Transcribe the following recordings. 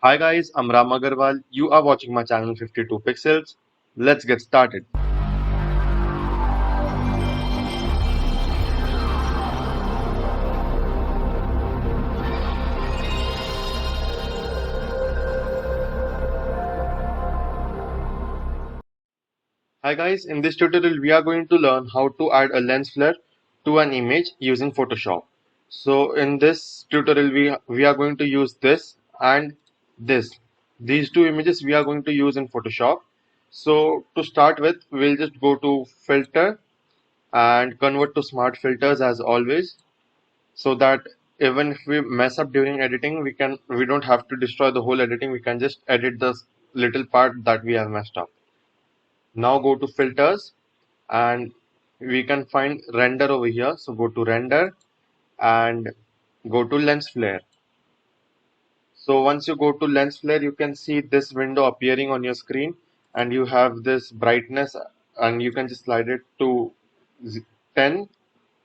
Hi guys, I'm Ram Agarwal. You are watching my channel 52 Pixels. Let's get started. Hi guys, in this tutorial we are going to learn how to add a lens flare to an image using Photoshop. So in this tutorial we are going to use this and this. These two images we are going to use in Photoshop. So to start with, we'll just go to filter and convert to smart filters as always, so that even if we mess up during editing, we don't have to destroy the whole editing. We can just edit the little part that we have messed up. Now go to filters and we can find render over here. So go to render and go to lens flare. So once you go to lens flare, you can see this window appearing on your screen, and you have this brightness, and you can just slide it to 10,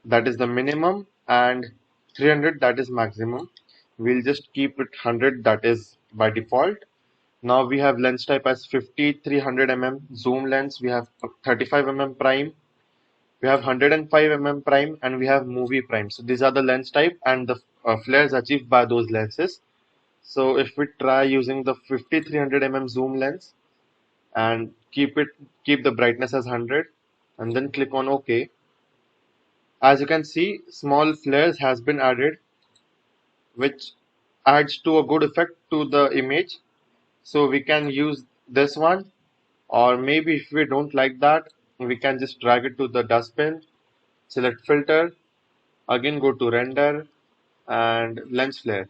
that is the minimum, and 300, that is maximum. We'll just keep it 100, that is by default. Now we have lens type as 50 300 mm zoom lens, we have 35 mm prime, we have 105 mm prime, and we have movie prime. So these are the lens type and the flares achieved by those lenses. So if we try using the 50 300 mm zoom lens and keep the brightness as 100 and then click on OK. As you can see, small flares has been added, which adds to a good effect to the image. So we can use this one, or maybe if we don't like that, we can just drag it to the dustbin, select filter, again go to render and lens flare.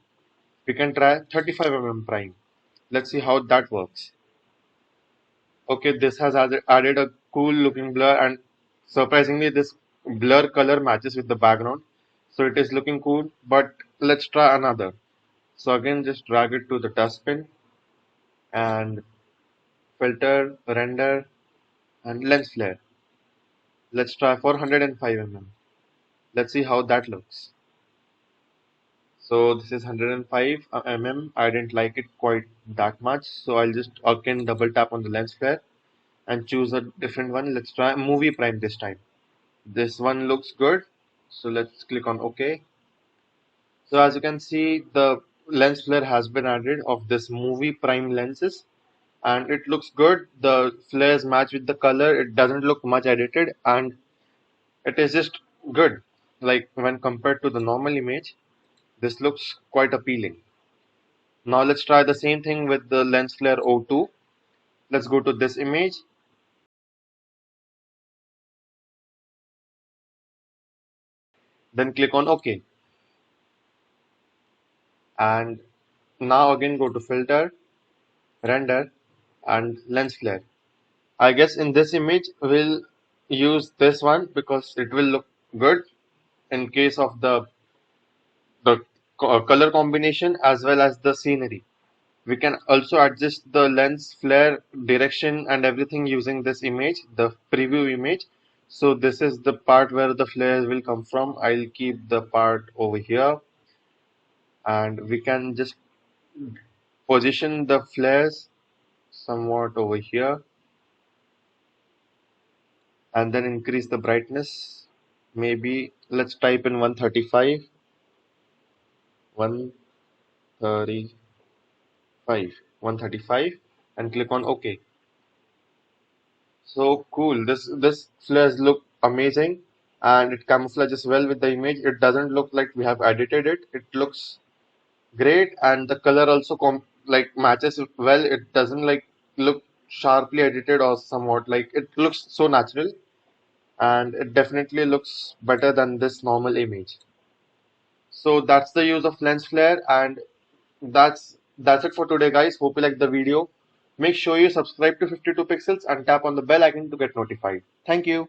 We can try 35 mm prime. Let's see how that works. Okay, this has added a cool looking blur, and surprisingly this blur color matches with the background. So it is looking cool, but let's try another. So again, just drag it to the dustbin and filter, render, and lens flare. Let's try for 105 mm. Let's see how that looks. So this is 105 mm. I didn't like it quite that much, so I'll just again double tap on the lens flare and choose a different one. Let's try movie prime this time. This one looks good, so let's click on OK. So as you can see, the lens flare has been added of this movie prime lenses, and it looks good. The flares match with the color. It doesn't look much edited, and it is just good. Like when compared to the normal image, this looks quite appealing. Now let's try the same thing with the lens flare O2. Let's go to this image, then click on OK. And now again go to filter, render, and lens flare. I guess in this image we'll use this one because it will look good in case of the color combination as well as the scenery. We can also adjust the lens flare direction and everything using this image, the preview image. So this is the part where the flares will come from. I'll keep the part over here, and we can just position the flares somewhat over here and then increase the brightness. Maybe let's type in 135, 135, 135, and click on OK. So cool. This flares look amazing, and it camouflages well with the image. It doesn't look like we have edited it. It looks great, and the color also like matches well. It doesn't like look sharply edited or somewhat, like it looks so natural, and it definitely looks better than this normal image. So that's the use of lens flare, and that's it for today, guys. Hope you like the video. Make sure you subscribe to 52 Pixels and tap on the bell icon to get notified. Thank you.